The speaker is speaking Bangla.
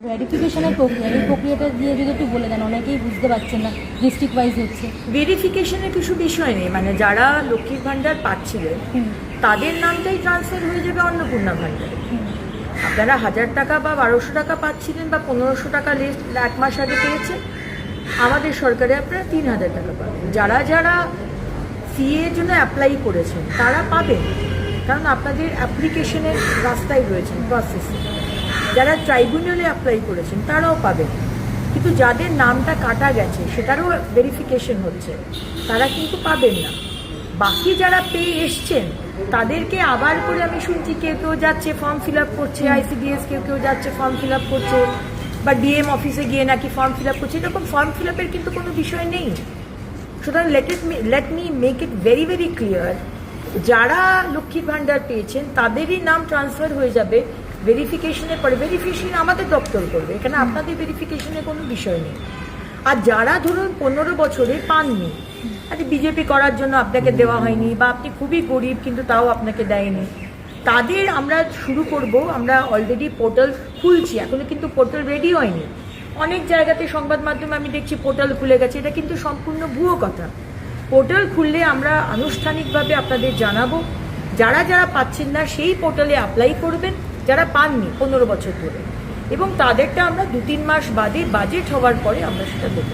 ভেরিফিকেশনের প্রক্রিয়া, এই প্রক্রিয়াটা দিয়ে যদি একটু বলে দেন, অনেকেই বুঝতে পারছেন না, ডিস্ট্রিক্ট ওয়াইজ হচ্ছে। ভেরিফিকেশনের কিছু বিষয় নেই, মানে যারা লক্ষ্মীর ভাণ্ডার পাচ্ছিলেন তাদের নামটাই ট্রান্সফার হয়ে যাবে অন্নপূর্ণা ভাণ্ডারে। আপনারা 1000 টাকা বা 1200 টাকা পাচ্ছিলেন বা 1500 টাকা লিস্ট 1 মাস আগে পেয়েছেন, আমাদের সরকারে আপনারা 3000 টাকা পাবেন। যারা যারা সিএ এর জন্য অ্যাপ্লাই করেছেন তারা পাবেন, কারণ আপনাদের অ্যাপ্লিকেশনের রাস্তায় রয়েছেন, প্রসেসে। যারা ট্রাইব্যুনালে অ্যাপ্লাই করেছেন তারাও পাবেন, কিন্তু যাদের নামটা কাটা গেছে সেটারও ভেরিফিকেশন হচ্ছে, তারা কিন্তু পাবেন না। বাকি যারা পেয়ে এসছেন তাদেরকে আবার করে আমি শুনছি কেউ কেউ যাচ্ছে ফর্ম ফিল আপ করছে, আইসিডিএস কেউ কেউ যাচ্ছে ফর্ম ফিল আপ করছে, বা ডিএম অফিসে গিয়ে নাকি ফর্ম ফিল আপ করছে। এরকম ফর্ম ফিল আপের কিন্তু কোনো বিষয় নেই। সুতরাং let me make it very very clear, যারা লক্ষ্মীর ভাণ্ডার পেয়েছেন তাদেরই নাম ট্রান্সফার হয়ে যাবে ভেরিফিকেশনের পরে। ভেরিফিকেশন আমাদের দপ্তর করবে, এখানে আপনাদের ভেরিফিকেশনের কোনো বিষয় নেই। আর যারা ধরুন 15 বছরে পাননি, আচ্ছা বিজেপি করার জন্য আপনাকে দেওয়া হয়নি, বা আপনি খুবই গরিব কিন্তু তাও আপনাকে দেয়নি, তাদের আমরা শুরু করব। আমরা অলরেডি পোর্টাল খুলছি, এখনো কিন্তু পোর্টাল রেডি হয়নি। অনেক জায়গাতে সংবাদ মাধ্যমে আমি দেখছি পোর্টাল খুলে গেছে, এটা কিন্তু সম্পূর্ণ ভুয়ো কথা। পোর্টাল খুললে আমরা আনুষ্ঠানিকভাবে আপনাদের জানাবো। যারা যারা পাচ্ছেন না সেই পোর্টালে অ্যাপ্লাই করবেন, যারা পাননি 15 বছর ধরে, এবং তাদেরটা আমরা 2-3 মাস বাদে বাজেট হওয়ার পরে আমরা সেটা দেবো।